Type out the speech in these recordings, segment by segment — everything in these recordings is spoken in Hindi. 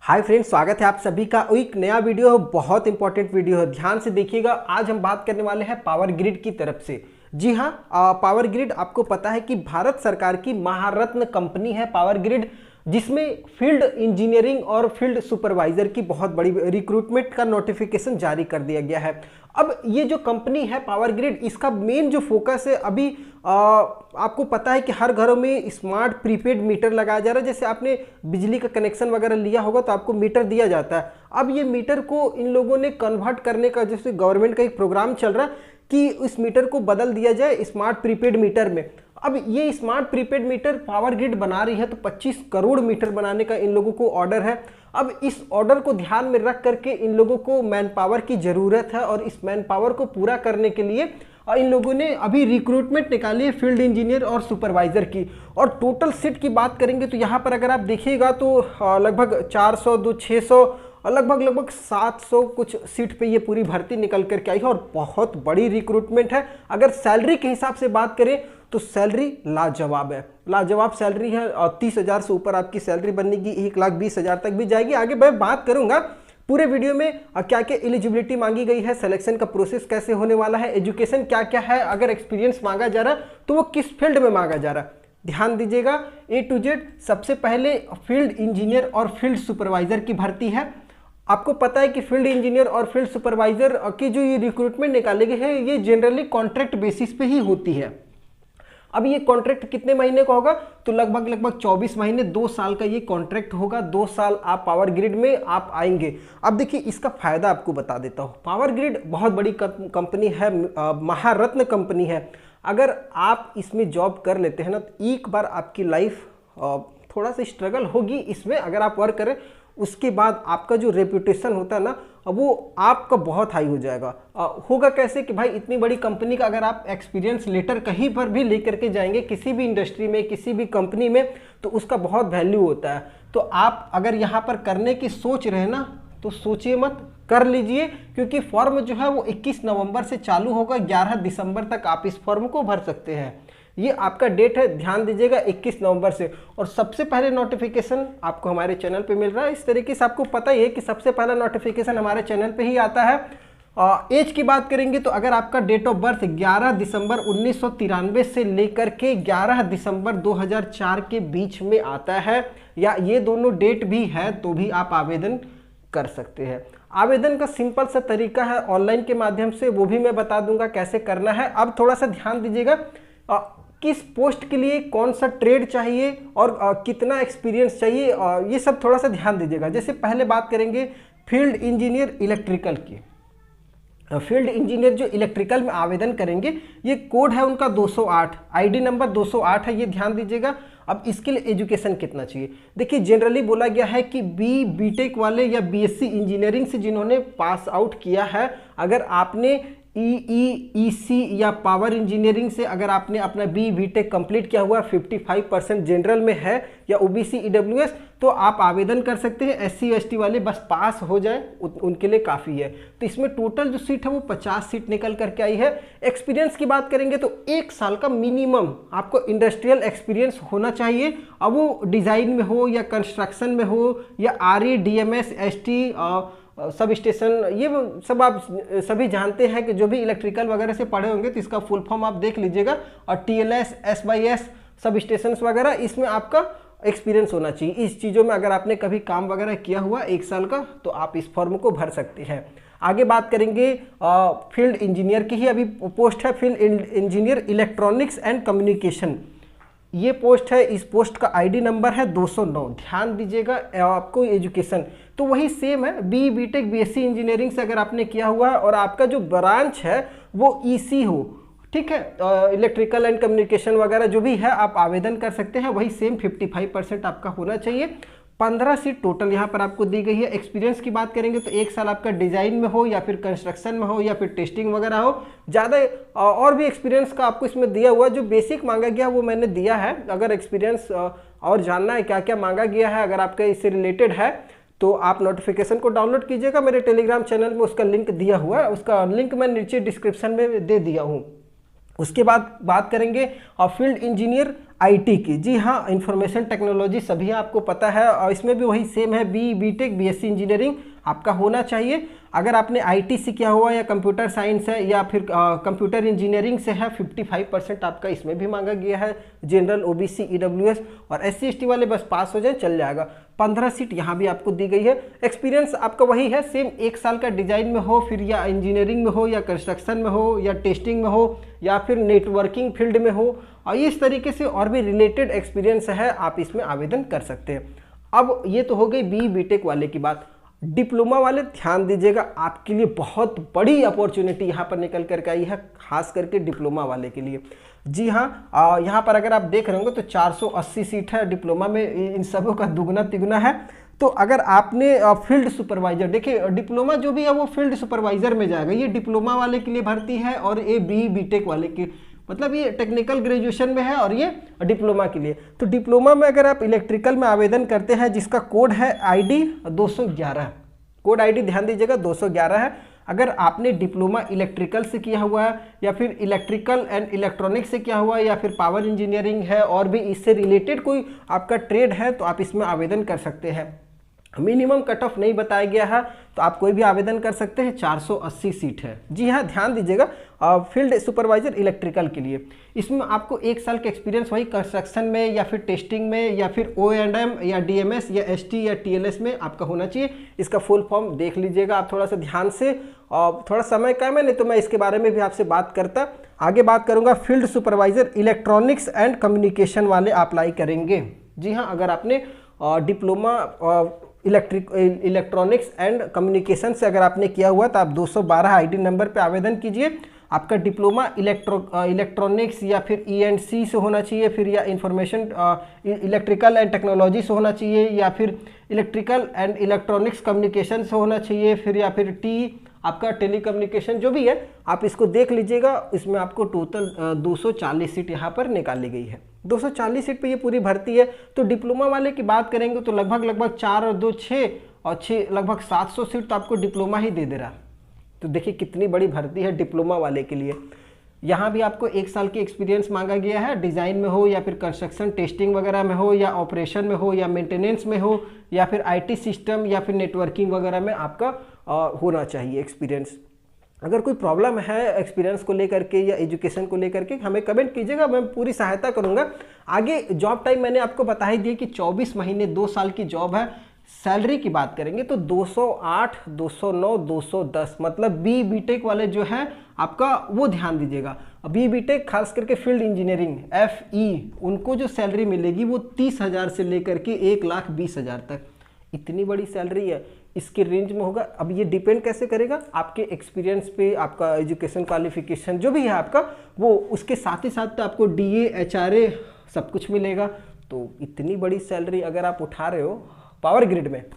हाय फ्रेंड्स, स्वागत है आप सभी का एक नया वीडियो है। बहुत इंपॉर्टेंट वीडियो है, ध्यान से देखिएगा। आज हम बात करने वाले हैं पावर ग्रिड की तरफ से। जी हाँ, पावर ग्रिड आपको पता है कि भारत सरकार की महारत्न कंपनी है पावर ग्रिड, जिसमें फील्ड इंजीनियरिंग और फील्ड सुपरवाइजर की बहुत बड़ी रिक्रूटमेंट का नोटिफिकेशन जारी कर दिया गया है। अब ये जो कंपनी है पावर ग्रिड, इसका मेन जो फोकस है अभी आपको पता है कि हर घरों में स्मार्ट प्रीपेड मीटर लगाया जा रहा है। जैसे आपने बिजली का कनेक्शन वगैरह लिया होगा तो आपको मीटर दिया जाता है। अब ये मीटर को इन लोगों ने कन्वर्ट करने का, जैसे गवर्नमेंट का एक प्रोग्राम चल रहा है कि इस मीटर को बदल दिया जाए स्मार्ट प्रीपेड मीटर में। अब ये smart prepaid meter power grid बना रही है, तो 25 करोड़ मीटर बनाने का इन लोगों को ऑर्डर है। अब इस ऑर्डर को ध्यान में रख करके इन लोगों को मैन पावर की ज़रूरत है, और इस मैन पावर को पूरा करने के लिए इन लोगों ने अभी रिक्रूटमेंट निकाली है फील्ड इंजीनियर और सुपरवाइज़र की। और टोटल सीट की बात करेंगे तो यहाँ पर अगर आप देखिएगा तो लगभग 400 दो 600 और लगभग 700 कुछ सीट पे ये पूरी भर्ती निकल करके आई है, और बहुत बड़ी रिक्रूटमेंट है। अगर सैलरी के हिसाब से बात करें तो सैलरी लाजवाब है, लाजवाब सैलरी है। और 30,000 से ऊपर आपकी सैलरी बनेगी, 1,20,000 तक भी जाएगी। आगे मैं बात करूंगा पूरे वीडियो में क्या क्या एलिजिबिलिटी मांगी गई है, सिलेक्शन का प्रोसेस कैसे होने वाला है, एजुकेशन क्या क्या है, अगर एक्सपीरियंस मांगा जा रहा है तो वो किस फील्ड में मांगा जा रहा है। ध्यान दीजिएगा A to Z। सबसे पहले फील्ड इंजीनियर और फील्ड सुपरवाइजर की भर्ती है। आपको पता है कि फील्ड इंजीनियर और फील्ड सुपरवाइजर की जो ये रिक्रूटमेंट निकाली गई है, ये जनरली कॉन्ट्रैक्ट बेसिस पे ही होती है। अब ये कॉन्ट्रैक्ट कितने महीने का होगा, तो लगभग 24 महीने, 2 साल का ये कॉन्ट्रैक्ट होगा। 2 साल आप पावर ग्रिड में आप आएंगे। अब देखिए इसका फायदा आपको बता देता हूँ। पावर ग्रिड बहुत बड़ी कंपनी है, महारत्न कंपनी है। अगर आप इसमें जॉब कर लेते हैं ना, तो एक बार आपकी लाइफ थोड़ा सा स्ट्रगल होगी इसमें अगर आप वर्क करें, उसके बाद आपका जो रेपुटेशन होता है ना, वो आपका बहुत हाई हो जाएगा। होगा कैसे कि भाई इतनी बड़ी कंपनी का अगर आप एक्सपीरियंस लेटर कहीं पर भी लेकर के जाएंगे, किसी भी इंडस्ट्री में, किसी भी कंपनी में, तो उसका बहुत वैल्यू होता है। तो आप अगर यहाँ पर करने की सोच रहे हैं ना, तो सोचिए मत, कर लीजिए। क्योंकि फॉर्म जो है वो 21 नवंबर से चालू होगा, 11 दिसंबर तक आप इस फॉर्म को भर सकते हैं। ये आपका डेट है, ध्यान दीजिएगा, 21 नवंबर से। और सबसे पहले नोटिफिकेशन आपको हमारे चैनल पे मिल रहा है। इस तरीके से आपको पता ही है कि सबसे पहला नोटिफिकेशन हमारे चैनल पे ही आता है। एज की बात करेंगे तो अगर आपका डेट ऑफ बर्थ 11 दिसंबर 1993 से लेकर के 11 दिसंबर 2004 के बीच में आता है, या ये दोनों डेट भी है, तो भी आप आवेदन कर सकते हैं। आवेदन का सिंपल सा तरीका है ऑनलाइन के माध्यम से, वो भी मैं बता दूंगा कैसे करना है। अब थोड़ा सा ध्यान दीजिएगा, किस पोस्ट के लिए कौन सा ट्रेड चाहिए और कितना एक्सपीरियंस चाहिए, ये सब थोड़ा सा ध्यान दीजिएगा। जैसे पहले बात करेंगे फील्ड इंजीनियर इलेक्ट्रिकल की। फील्ड इंजीनियर जो इलेक्ट्रिकल में आवेदन करेंगे, ये कोड है उनका 208, आईडी नंबर 208 है, ये ध्यान दीजिएगा। अब इसके लिए एजुकेशन कितना चाहिए, देखिए जनरली बोला गया है कि बीटेक वाले या बीएससी इंजीनियरिंग से जिन्होंने पास आउट किया है, अगर आपने ईसी या पावर इंजीनियरिंग से अगर आपने अपना बीटेक कंप्लीट किया हुआ, 55% जनरल में है, या ओबीसी ईडब्ल्यूएस, तो आप आवेदन कर सकते हैं। एससी एसटी वाले बस पास हो जाए, उनके लिए काफ़ी है। तो इसमें टोटल जो सीट है वो 50 सीट निकल करके आई है। एक्सपीरियंस की बात करेंगे तो 1 साल का मिनिमम आपको इंडस्ट्रियल एक्सपीरियंस होना चाहिए। अब वो डिज़ाइन में हो या कंस्ट्रक्शन में हो या RE DMS ST sub station, ये सब आप सभी जानते हैं कि जो भी इलेक्ट्रिकल वगैरह से पढ़े होंगे तो इसका फुल फॉर्म आप देख लीजिएगा। और TLS SYS सब स्टेशन वगैरह, इसमें आपका एक्सपीरियंस होना चाहिए। इस चीज़ों में अगर आपने कभी काम वगैरह किया हुआ 1 साल का, तो आप इस फॉर्म को भर सकते हैं। आगे बात करेंगे फील्ड इंजीनियर की ही अभी पोस्ट है, field engineer electronics and communication, ये पोस्ट है। इस पोस्ट का आईडी नंबर है 209। ध्यान दीजिएगा, आपको एजुकेशन तो वही सेम है, बीटेक बीएससी इंजीनियरिंग से अगर आपने किया हुआ है और आपका जो ब्रांच है वो ईसी हो, ठीक है, इलेक्ट्रिकल एंड कम्युनिकेशन वगैरह जो भी है, आप आवेदन कर सकते हैं। वही सेम 55% आपका होना चाहिए। 15 सीट टोटल यहाँ पर आपको दी गई है। एक्सपीरियंस की बात करेंगे तो 1 साल आपका डिज़ाइन में हो, या फिर कंस्ट्रक्शन में हो, या फिर टेस्टिंग वगैरह हो। ज़्यादा और भी एक्सपीरियंस का आपको इसमें दिया हुआ, जो बेसिक मांगा गया वो मैंने दिया है। अगर एक्सपीरियंस और जानना है क्या क्या मांगा गया है, अगर आपका इससे रिलेटेड है, तो आप नोटिफिकेशन को डाउनलोड कीजिएगा। मेरे टेलीग्राम चैनल में उसका लिंक दिया हुआ है, उसका लिंक मैं नीचे डिस्क्रिप्शन में दे दिया हूँ। उसके बाद बात करेंगे और फील्ड इंजीनियर आईटी की। जी हाँ, इंफॉर्मेशन टेक्नोलॉजी सभी आपको पता है और इसमें भी वही सेम है, बीटेक बीएससी इंजीनियरिंग आपका होना चाहिए। अगर आपने आईटी से किया हुआ या कंप्यूटर साइंस है या फिर कंप्यूटर इंजीनियरिंग से है, 55% आपका इसमें भी मांगा गया है। जनरल, ओबीसी, ईडब्ल्यूएस और एससी एसटी वाले बस पास हो जाए चल जाएगा। 15 सीट यहाँ भी आपको दी गई है। एक्सपीरियंस आपका वही है सेम, 1 साल का डिजाइन में हो, फिर या इंजीनियरिंग में हो या कंस्ट्रक्शन में हो या टेस्टिंग में हो या फिर नेटवर्किंग फील्ड में हो, और इस तरीके से और भी रिलेटेड एक्सपीरियंस है, आप इसमें आवेदन कर सकते हैं। अब ये तो हो गई बीटेक वाले की बात। डिप्लोमा वाले ध्यान दीजिएगा, आपके लिए बहुत बड़ी अपॉर्चुनिटी यहाँ पर निकल करके आई है, खास करके डिप्लोमा वाले के लिए। जी हाँ, यहाँ पर अगर आप देख रहे होंगे तो 480 सीट है डिप्लोमा में, इन सबों का दुगना तिगुना है। तो अगर आपने फील्ड सुपरवाइजर, देखिए डिप्लोमा जो भी है वो फील्ड सुपरवाइजर में जाएगा, ये डिप्लोमा वाले के लिए भर्ती है और ये बीटेक वाले के, मतलब ये टेक्निकल ग्रेजुएशन में है और ये डिप्लोमा के लिए। तो डिप्लोमा में अगर आप इलेक्ट्रिकल में आवेदन करते हैं जिसका कोड है आईडी 211, कोड आईडी ध्यान दीजिएगा 211 है। अगर आपने डिप्लोमा इलेक्ट्रिकल से किया हुआ है या फिर इलेक्ट्रिकल एंड इलेक्ट्रॉनिक्स से किया हुआ है या फिर पावर इंजीनियरिंग है और भी इससे रिलेटेड कोई आपका ट्रेड है तो आप इसमें आवेदन कर सकते हैं। मिनिमम कट ऑफ नहीं बताया गया है तो आप कोई भी आवेदन कर सकते हैं। 480 सीट है। जी हाँ, ध्यान दीजिएगा, फील्ड सुपरवाइजर इलेक्ट्रिकल के लिए इसमें आपको 1 साल का एक्सपीरियंस वही कंस्ट्रक्शन में या फिर टेस्टिंग में या फिर O&M या DMS या ST या TLS में आपका होना चाहिए। इसका फुल फॉर्म देख लीजिएगा आप थोड़ा सा ध्यान से, और थोड़ा समय कम है नहीं तो मैं इसके बारे में भी आपसे बात करता। आगे बात करूँगा, field supervisor electronics and communication वाले अप्लाई करेंगे। जी हाँ, अगर आपने डिप्लोमा इलेक्ट्रॉनिक्स एंड कम्युनिकेशन से अगर आपने किया हुआ तो आप 212 आईडी नंबर पे आवेदन कीजिए। आपका डिप्लोमा इलेक्ट्रॉनिक्स या फिर ENC से होना चाहिए, फिर या इंफॉर्मेशन इलेक्ट्रिकल एंड टेक्नोलॉजी से होना चाहिए, या फिर इलेक्ट्रिकल एंड इलेक्ट्रॉनिक्स कम्युनिकेशन से होना चाहिए, फिर या फिर आपका टेलीकम्युनिकेशन जो भी है आप इसको देख लीजिएगा। इसमें आपको टोटल 240 सीट यहाँ पर निकाली गई है। 240 सीट पे ये पूरी भर्ती है। तो डिप्लोमा वाले की बात करेंगे तो लगभग 4 और 2 6 और 6 लगभग 700 सीट तो आपको डिप्लोमा ही दे दे रहा। तो देखिए कितनी बड़ी भर्ती है डिप्लोमा वाले के लिए। यहाँ भी आपको 1 साल की एक्सपीरियंस मांगा गया है, डिज़ाइन में हो या फिर कंस्ट्रक्शन टेस्टिंग वगैरह में हो या ऑपरेशन में हो या मेंटेनेंस में हो या फिर IT सिस्टम या फिर नेटवर्किंग वगैरह में आपका होना चाहिए एक्सपीरियंस। अगर कोई प्रॉब्लम है एक्सपीरियंस को लेकर के या एजुकेशन को लेकर के हमें कमेंट कीजिएगा, मैं पूरी सहायता करूंगा। आगे जॉब टाइम मैंने आपको बता ही दिया कि 24 महीने 2 साल की जॉब है। सैलरी की बात करेंगे तो 208, 209, 210, मतलब बीटेक वाले जो है आपका वो ध्यान दीजिएगा। बीटेक खास करके फील्ड इंजीनियरिंग FE उनको जो सैलरी मिलेगी वो 30,000 से लेकर के 1,20,000 तक। इतनी बड़ी सैलरी है, इसके रेंज में होगा। अब ये डिपेंड कैसे करेगा आपके एक्सपीरियंस पे, आपका एजुकेशन क्वालिफिकेशन जो भी है आपका वो, उसके साथ ही साथ तो आपको DA HRA सब कुछ मिलेगा। तो इतनी बड़ी सैलरी अगर आप उठा रहे हो पावर ग्रिड में तो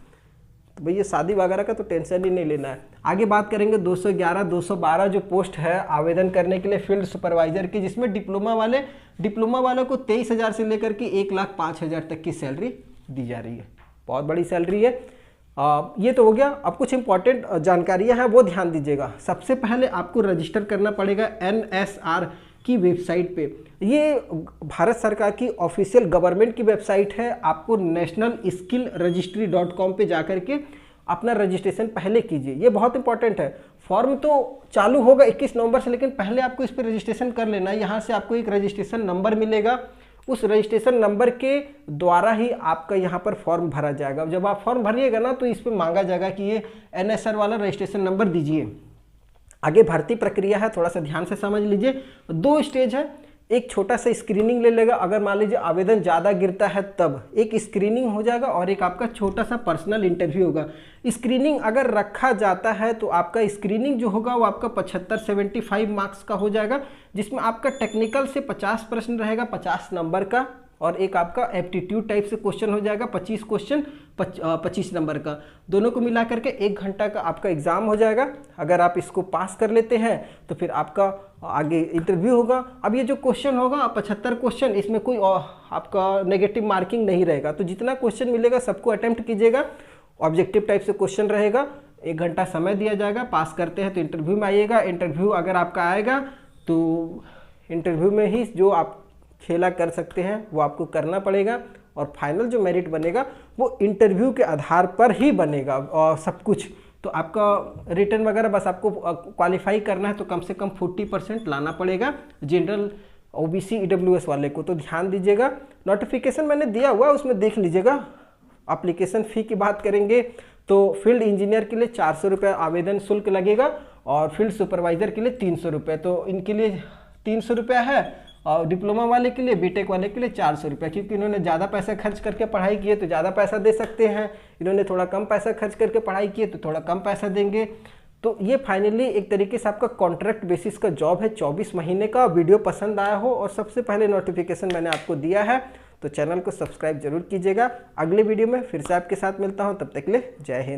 भैया शादी वगैरह का तो टेंशन ही नहीं लेना है। आगे बात करेंगे 211, 212 जो पोस्ट है आवेदन करने के लिए फील्ड सुपरवाइजर की, जिसमें डिप्लोमा वालों को 23,000 से लेकर के 1,05,000 तक की सैलरी दी जा रही है। बहुत बड़ी सैलरी है। ये तो हो गया। अब कुछ इंपॉर्टेंट जानकारियां हैं वो ध्यान दीजिएगा। सबसे पहले आपको रजिस्टर करना पड़ेगा NSR की वेबसाइट पे। ये भारत सरकार की ऑफिशियल गवर्नमेंट की वेबसाइट है। आपको nationalskillregistry.com पे जाकर के अपना रजिस्ट्रेशन पहले कीजिए, ये बहुत इंपॉर्टेंट है। फॉर्म तो चालू होगा 21 नवंबर से, लेकिन पहले आपको इस पर रजिस्ट्रेशन कर लेना है। यहाँ से आपको एक रजिस्ट्रेशन नंबर मिलेगा, उस रजिस्ट्रेशन नंबर के द्वारा ही आपका यहाँ पर फॉर्म भरा जाएगा। जब आप फॉर्म भरिएगा ना तो इस पर मांगा जाएगा कि ये NSR वाला रजिस्ट्रेशन नंबर दीजिए। आगे भर्ती प्रक्रिया है, थोड़ा सा ध्यान से समझ लीजिए। 2 स्टेज है। एक छोटा सा स्क्रीनिंग ले लेगा, अगर मान लीजिए आवेदन ज़्यादा गिरता है तब एक स्क्रीनिंग हो जाएगा और एक आपका छोटा सा पर्सनल इंटरव्यू होगा। स्क्रीनिंग अगर रखा जाता है तो आपका स्क्रीनिंग जो होगा वो आपका 75 मार्क्स का हो जाएगा, जिसमें आपका टेक्निकल से 50 प्रश्न रहेगा 50 नंबर का, और एक आपका एप्टीट्यूड टाइप से क्वेश्चन हो जाएगा 25 क्वेश्चन 25 नंबर का। दोनों को मिला करके 1 घंटा का आपका एग्जाम हो जाएगा। अगर आप इसको पास कर लेते हैं तो फिर आपका आगे इंटरव्यू होगा। अब ये जो क्वेश्चन होगा 75 क्वेश्चन, इसमें कोई आपका नेगेटिव मार्किंग नहीं रहेगा। तो जितना क्वेश्चन मिलेगा सबको अटेम्प्ट कीजिएगा। ऑब्जेक्टिव टाइप से क्वेश्चन रहेगा, 1 घंटा समय दिया जाएगा। पास करते हैं तो इंटरव्यू में आइएगा। इंटरव्यू अगर आपका आएगा तो इंटरव्यू में ही जो आप खेला कर सकते हैं वो आपको करना पड़ेगा, और फाइनल जो मेरिट बनेगा वो इंटरव्यू के आधार पर ही बनेगा और सब कुछ। तो आपका रिटर्न वगैरह बस आपको क्वालिफाई करना है, तो कम से कम 40% लाना पड़ेगा जनरल OBC EWS वाले को। तो ध्यान दीजिएगा, नोटिफिकेशन मैंने दिया हुआ है उसमें देख लीजिएगा। एप्लीकेशन फ़ी की बात करेंगे तो फील्ड इंजीनियर के लिए 400 रुपये आवेदन शुल्क लगेगा, और फील्ड सुपरवाइज़र के लिए 300 रुपये। तो इनके लिए 300 रुपया है, और डिप्लोमा वाले के लिए, बीटेक वाले के लिए 400 रुपये, क्योंकि इन्होंने ज़्यादा पैसा खर्च करके पढ़ाई की है तो ज़्यादा पैसा दे सकते हैं, इन्होंने थोड़ा कम पैसा खर्च करके पढ़ाई की है तो थोड़ा कम पैसा देंगे। तो ये फाइनली एक तरीके से आपका कॉन्ट्रैक्ट बेसिस का जॉब है, 24 महीने का। वीडियो पसंद आया हो और सबसे पहले नोटिफिकेशन मैंने आपको दिया है तो चैनल को सब्सक्राइब जरूर कीजिएगा। अगले वीडियो में फिर से आपके साथ मिलता हूँ, तब तक के लिए जय हिंद।